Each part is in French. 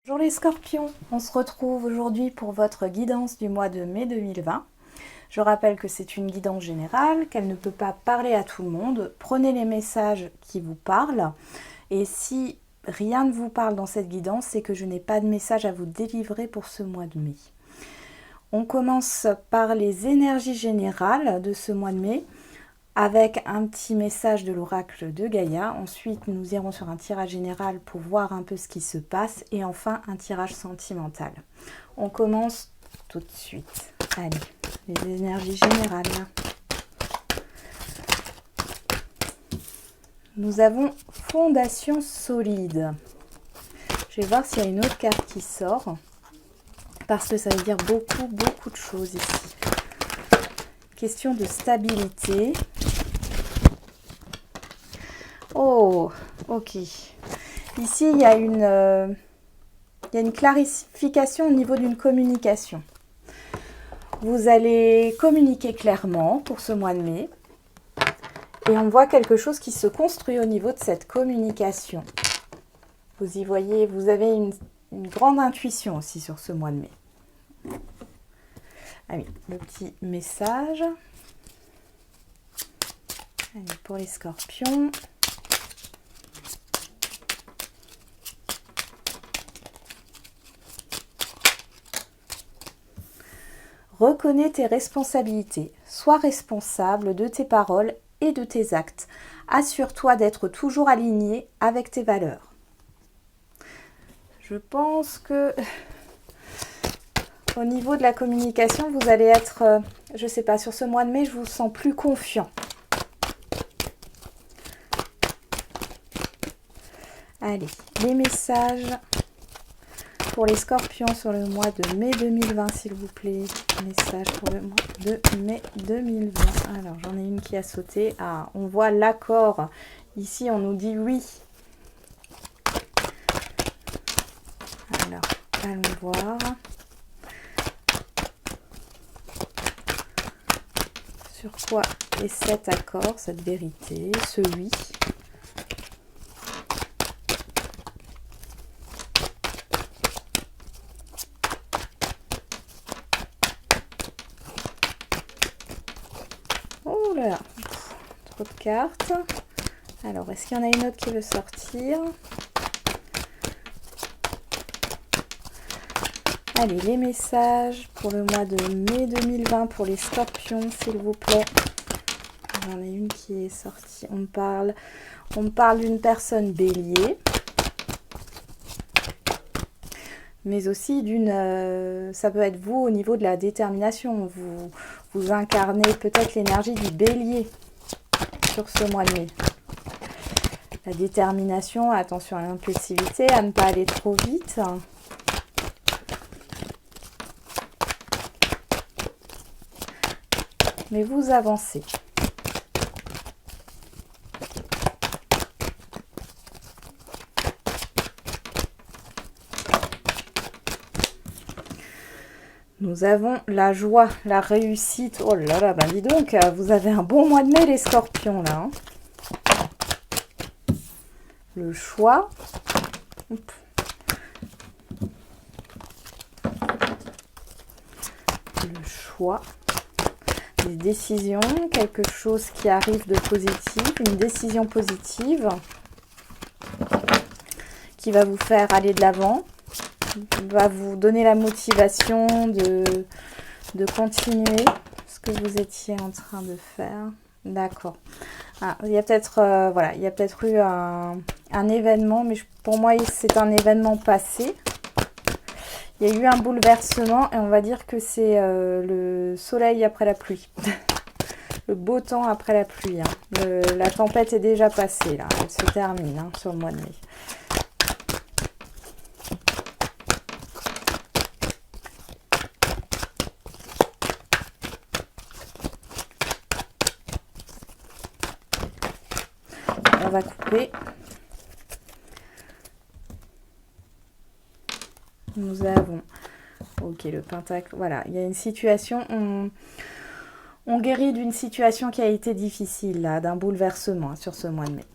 Bonjour les scorpions, on se retrouve aujourd'hui pour votre guidance du mois de mai 2020. Je rappelle que c'est une guidance générale, qu'elle ne peut pas parler à tout le monde. Prenez les messages qui vous parlent et si rien ne vous parle dans cette guidance, c'est que je n'ai pas de message à vous délivrer pour ce mois de mai. On commence par les énergies générales de ce mois de mai avec un petit message de l'oracle de Gaïa. Ensuite, nous irons sur un tirage général pour voir un peu ce qui se passe. Et enfin, un tirage sentimental. On commence tout de suite. Allez, les énergies générales. Nous avons fondation solide. Je vais voir s'il y a une autre carte qui sort. Parce que ça veut dire beaucoup de choses ici. Question de stabilité. Oh, ok. Ici, il y a une clarification au niveau d'une communication. Vous allez communiquer clairement pour ce mois de mai. Et on voit quelque chose qui se construit au niveau de cette communication. Vous y voyez, vous avez une grande intuition aussi sur ce mois de mai. Ah oui, le petit message. Allez, pour les scorpions. Reconnais tes responsabilités. Sois responsable de tes paroles et de tes actes. Assure-toi d'être toujours aligné avec tes valeurs. Je pense que au niveau de la communication, vous allez être, je ne sais pas, sur ce mois de mai, je vous sens plus confiant. Allez, les messages pour les scorpions sur le mois de mai 2020, s'il vous plaît. Message pour le mois de mai 2020. Alors, j'en ai une qui a sauté. Ah, on voit l'accord. Ici, on nous dit oui. Alors, allons voir. Sur quoi est cet accord, cette vérité, ce oui? Oh là là, trop de cartes. Alors, est-ce qu'il y en a une autre qui veut sortir? Allez, les messages pour le mois de mai 2020 pour les scorpions, s'il vous plaît. J'en ai une qui est sortie. On parle d'une personne bélier. Mais aussi ça peut être vous au niveau de la détermination. Vous incarnez peut-être l'énergie du bélier sur ce mois de mai. La détermination, attention à l'impulsivité, à ne pas aller trop vite. Mais vous avancez. Nous avons la joie, la réussite. Oh là là, ben dis donc, vous avez un bon mois de mai les scorpions là. Hein. Le choix. Hop. Le choix. Des décisions, quelque chose qui arrive de positif, une décision positive qui va vous faire aller de l'avant, va vous donner la motivation de continuer ce que vous étiez en train de faire. D'accord. Ah, il y a peut-être voilà, il y a peut-être eu un événement, mais pour moi c'est un événement passé. Il y a eu un bouleversement et on va dire que c'est le soleil après la pluie. Le beau temps après la pluie. Hein. La tempête est déjà passée, là. Elle se termine hein, sur le mois de mai. On va couper. Nous avons... Ok, le pentacle. Voilà, il y a une situation... On guérit d'une situation qui a été difficile, là, d'un bouleversement sur ce mois de mai.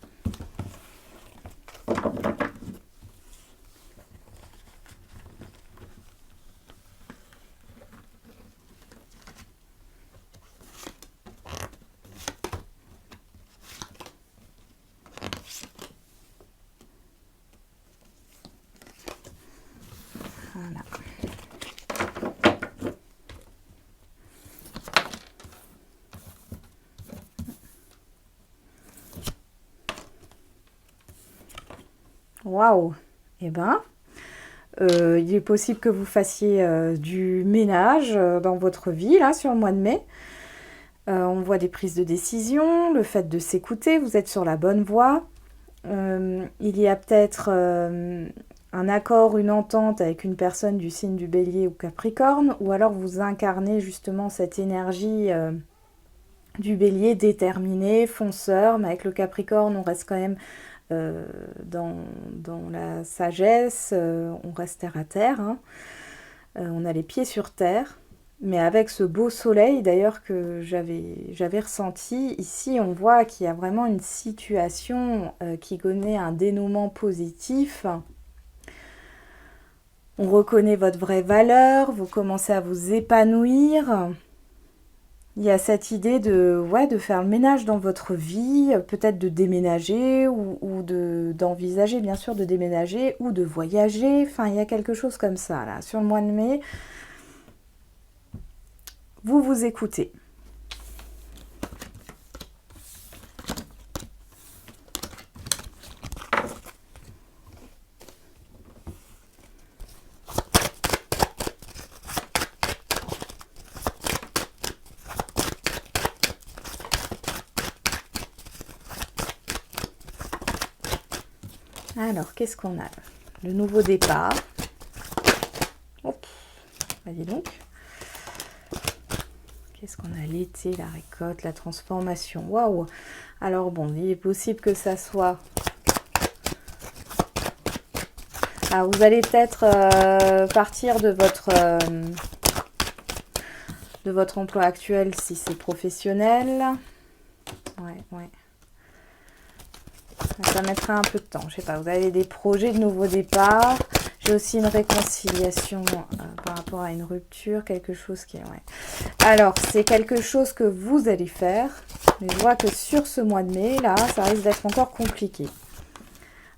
Voilà. Waouh! Eh ben, il est possible que vous fassiez du ménage dans votre vie, là, sur le mois de mai. On voit des prises de décision, le fait de s'écouter, vous êtes sur la bonne voie. Il y a peut-être un accord, une entente avec une personne du signe du Bélier ou Capricorne, ou alors vous incarnez justement cette énergie du Bélier déterminé, fonceur, mais avec le Capricorne, on reste quand même dans la sagesse, on reste terre à terre, hein. On a les pieds sur terre, mais avec ce beau soleil d'ailleurs que j'avais ressenti, ici on voit qu'il y a vraiment une situation qui connaît un dénouement positif. On reconnaît votre vraie valeur, vous commencez à vous épanouir. Il y a cette idée de faire le ménage dans votre vie, peut-être de déménager ou d'envisager bien sûr de déménager ou de voyager. Enfin, il y a quelque chose comme ça là. Sur le mois de mai, vous vous écoutez. Alors, qu'est-ce qu'on a? Le nouveau départ. Hop, bah dis donc. Qu'est-ce qu'on a? L'été, la récolte, la transformation. Waouh! Alors bon, il est possible que ça soit... Ah, vous allez peut-être partir de votre emploi actuel si c'est professionnel. Ouais. Ça mettra un peu de temps, je sais pas, vous avez des projets de nouveau départ. J'ai aussi une réconciliation par rapport à une rupture, quelque chose qui est... Ouais. Alors, c'est quelque chose que vous allez faire, mais je vois que sur ce mois de mai, là, ça risque d'être encore compliqué.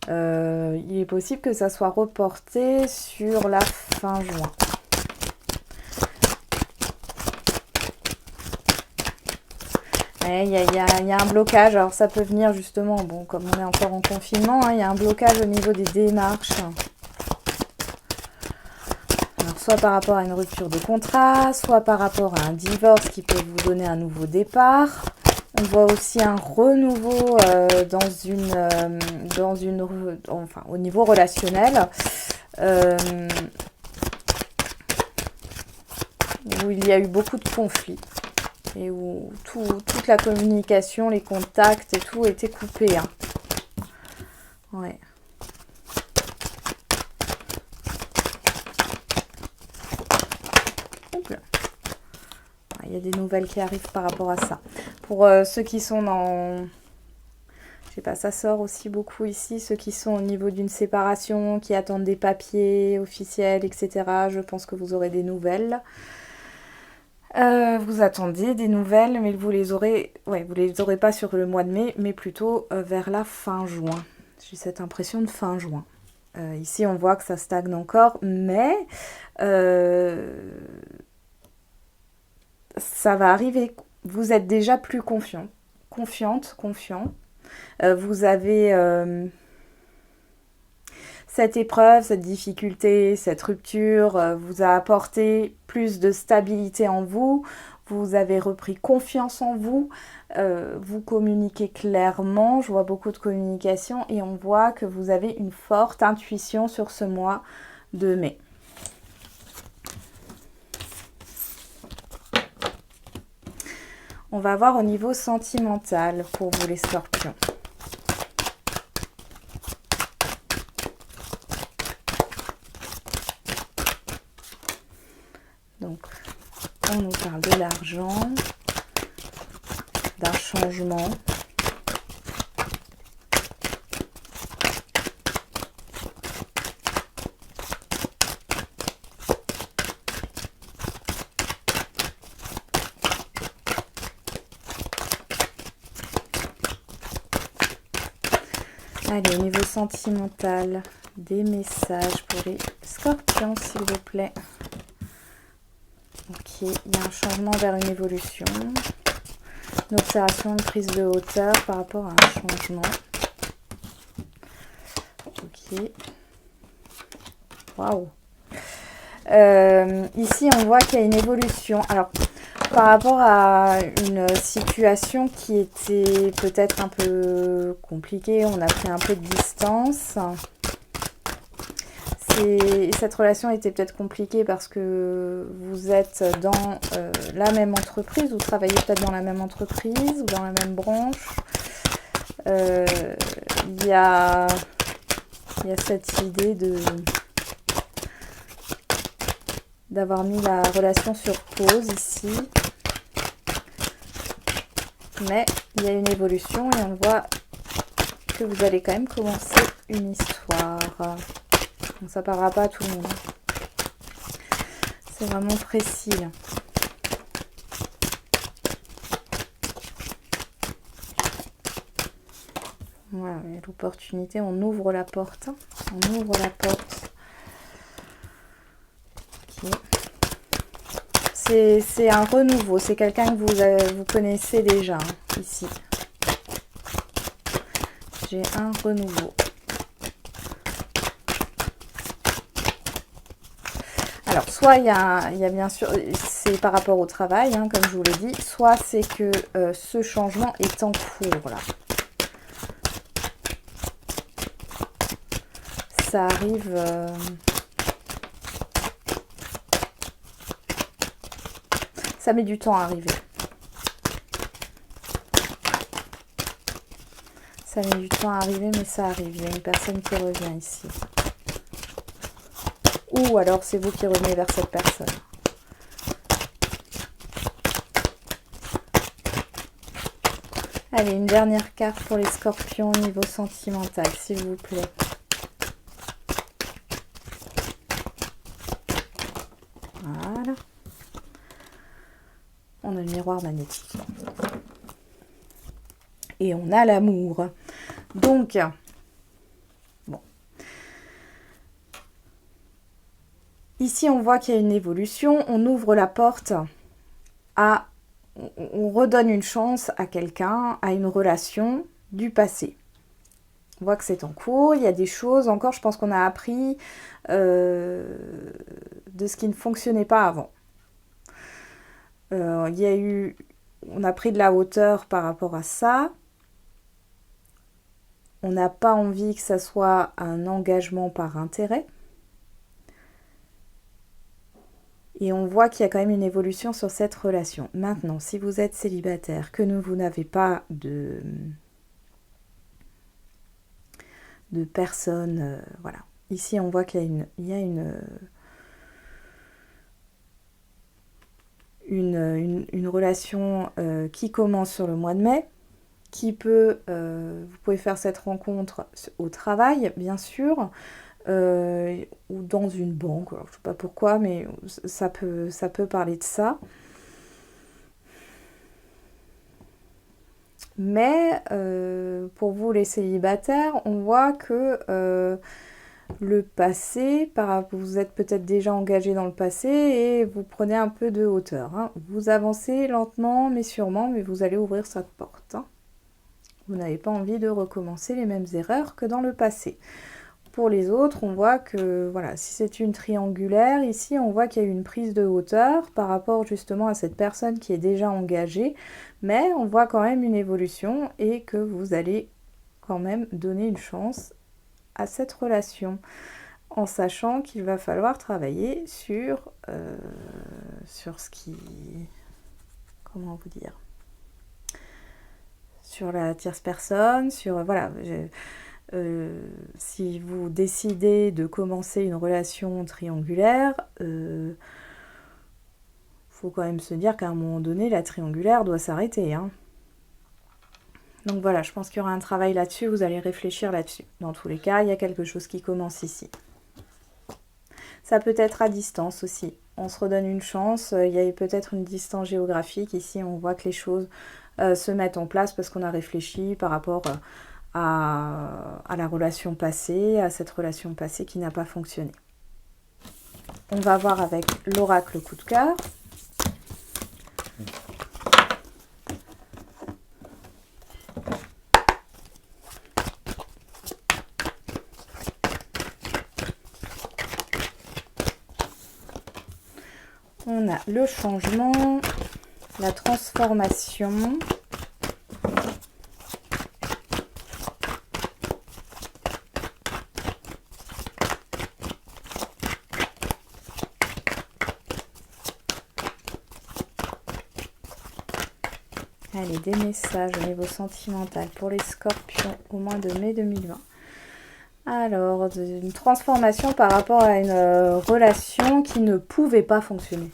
Il est possible que ça soit reporté sur la fin juin. Il y a un blocage, alors ça peut venir justement, bon, comme on est encore en confinement, il y a un blocage au niveau des démarches. Alors, soit par rapport à une rupture de contrat, soit par rapport à un divorce qui peut vous donner un nouveau départ. On voit aussi un renouveau au niveau relationnel, où il y a eu beaucoup de conflits. Et où toute la communication, les contacts et tout était coupé. Hein. Ouais. Il y a des nouvelles qui arrivent par rapport à ça. Pour ceux qui sont dans... Je sais pas, ça sort aussi beaucoup ici. Ceux qui sont au niveau d'une séparation, qui attendent des papiers officiels, etc. Je pense que vous aurez des nouvelles. Vous attendez des nouvelles, mais vous les aurez pas sur le mois de mai, mais plutôt vers la fin juin. J'ai cette impression de fin juin. Ici, on voit que ça stagne encore, mais ça va arriver. Vous êtes déjà plus confiant. Vous avez cette épreuve, cette difficulté, cette rupture vous a apporté plus de stabilité en vous. Vous avez repris confiance en vous. Vous communiquez clairement. Je vois beaucoup de communication et on voit que vous avez une forte intuition sur ce mois de mai. On va voir au niveau sentimental pour vous les scorpions. Donc, on nous parle de l'argent, d'un changement. Allez, au niveau sentimental, des messages pour les scorpions, s'il vous plaît. Ok, il y a un changement vers une évolution. Une observation, une prise de hauteur par rapport à un changement. Ok. Waouh. Ici, on voit qu'il y a une évolution. Alors, par rapport à une situation qui était peut-être un peu compliquée, on a pris un peu de distance. Cette relation était peut-être compliquée parce que vous êtes dans la même entreprise, vous travaillez peut-être dans la même entreprise ou dans la même branche. Il y a cette idée d'avoir mis la relation sur pause ici. Mais il y a une évolution et on voit que vous allez quand même commencer une histoire. Donc ça ne parlera pas à tout le monde. C'est vraiment précis là. Voilà, l'opportunité, on ouvre la porte. On ouvre la porte. Okay. C'est un renouveau, c'est quelqu'un que vous connaissez déjà, hein, ici. J'ai un renouveau. Alors, soit il y a bien sûr, c'est par rapport au travail, hein, comme je vous l'ai dit, soit c'est que ce changement est en cours, là. Ça arrive... ça met du temps à arriver. Ça met du temps à arriver, mais ça arrive. Il y a une personne qui revient ici. Ou alors c'est vous qui revenez vers cette personne. Allez, une dernière carte pour les scorpions au niveau sentimental, s'il vous plaît. Voilà. On a le miroir magnétique. Et on a l'amour. Donc, bon. Ici, on voit qu'il y a une évolution. On ouvre la porte à... On redonne une chance à quelqu'un, à une relation du passé. On voit que c'est en cours. Il y a des choses encore, je pense qu'on a appris de ce qui ne fonctionnait pas avant. On a pris de la hauteur par rapport à ça. On n'a pas envie que ça soit un engagement par intérêt. Et on voit qu'il y a quand même une évolution sur cette relation. Maintenant, si vous êtes célibataire, que vous n'avez pas de personne, voilà. Ici, on voit qu'il y a une relation qui commence sur le mois de mai, qui peut, vous pouvez faire cette rencontre au travail, bien sûr, ou dans une banque, alors, je ne sais pas pourquoi, mais ça peut parler de ça. Mais pour vous les célibataires, on voit que le passé, vous êtes peut-être déjà engagé dans le passé et vous prenez un peu de hauteur. Hein. Vous avancez lentement mais sûrement, mais vous allez ouvrir cette porte. Hein. Vous n'avez pas envie de recommencer les mêmes erreurs que dans le passé. Pour les autres, on voit que, voilà, si c'est une triangulaire, ici, on voit qu'il y a une prise de hauteur par rapport justement à cette personne qui est déjà engagée, mais on voit quand même une évolution et que vous allez quand même donner une chance à cette relation, en sachant qu'il va falloir travailler sur ce qui... Comment vous dire ? Sur la tierce personne, sur... Voilà... si vous décidez de commencer une relation triangulaire, faut quand même se dire qu'à un moment donné, la triangulaire doit s'arrêter. Hein. Donc voilà, je pense qu'il y aura un travail là-dessus, vous allez réfléchir là-dessus. Dans tous les cas, il y a quelque chose qui commence ici. Ça peut être à distance aussi. On se redonne une chance, il y a peut-être une distance géographique. Ici, on voit que les choses se mettent en place parce qu'on a réfléchi par rapport... à la relation passée, à cette relation passée qui n'a pas fonctionné. On va voir avec l'oracle coup de cœur. On a le changement, la transformation. Allez, des messages au niveau sentimental pour les scorpions au mois de mai 2020. Alors, une transformation par rapport à une relation qui ne pouvait pas fonctionner.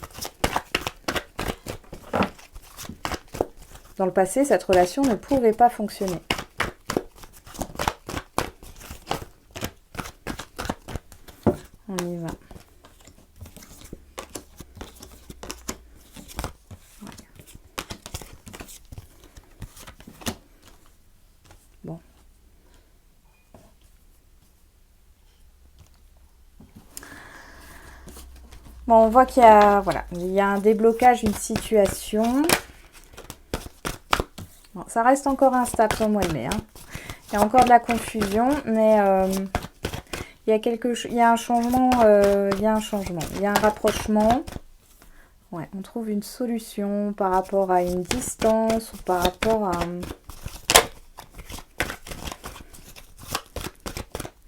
Dans le passé, cette relation ne pouvait pas fonctionner. On y va. Bon. Bon, on voit qu'il y a, voilà, il y a un déblocage, une situation. Bon, ça reste encore instable sur le mois de mai. Hein. Il y a encore de la confusion, mais il y a il y a un changement, il y a un rapprochement. Ouais, on trouve une solution par rapport à une distance ou par rapport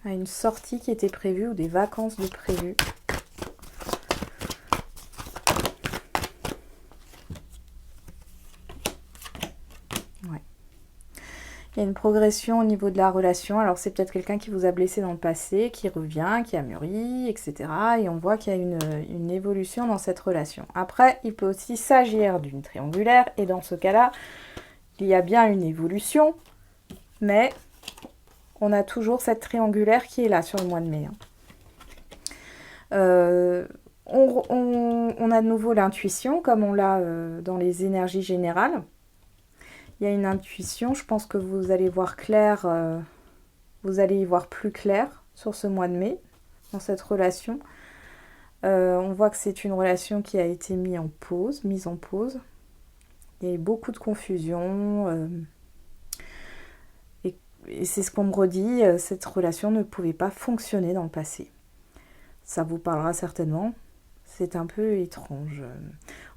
à une sortie qui était prévue ou des vacances de prévues. Il y a une progression au niveau de la relation. Alors, c'est peut-être quelqu'un qui vous a blessé dans le passé, qui revient, qui a mûri, etc. Et on voit qu'il y a une évolution dans cette relation. Après, il peut aussi s'agir d'une triangulaire. Et dans ce cas-là, il y a bien une évolution. Mais on a toujours cette triangulaire qui est là sur le mois de mai. On a de nouveau l'intuition, comme on l'a dans les énergies générales. Il y a une intuition, je pense que vous allez voir clair, vous allez y voir plus clair sur ce mois de mai, dans cette relation. On voit que c'est une relation qui a été mise en pause. Il y a eu beaucoup de confusion. Et c'est ce qu'on me redit, cette relation ne pouvait pas fonctionner dans le passé. Ça vous parlera certainement. C'est un peu étrange.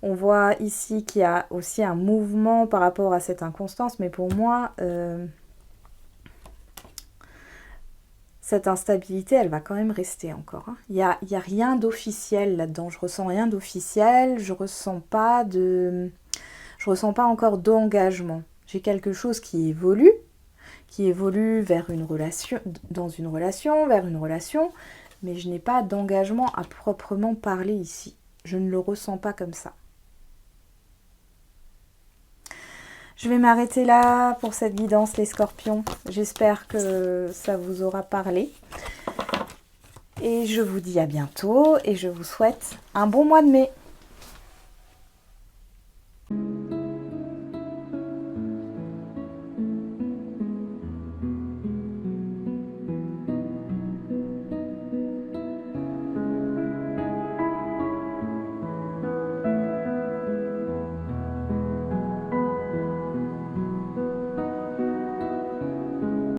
On voit ici qu'il y a aussi un mouvement par rapport à cette inconstance, mais pour moi, cette instabilité, elle va quand même rester encore. Hein. Il y a rien d'officiel là-dedans. Je ressens rien d'officiel. Je ressens pas encore d'engagement. J'ai quelque chose qui évolue vers une relation, vers une relation. Mais je n'ai pas d'engagement à proprement parler ici. Je ne le ressens pas comme ça. Je vais m'arrêter là pour cette guidance, les scorpions. J'espère que ça vous aura parlé. Et je vous dis à bientôt et je vous souhaite un bon mois de mai.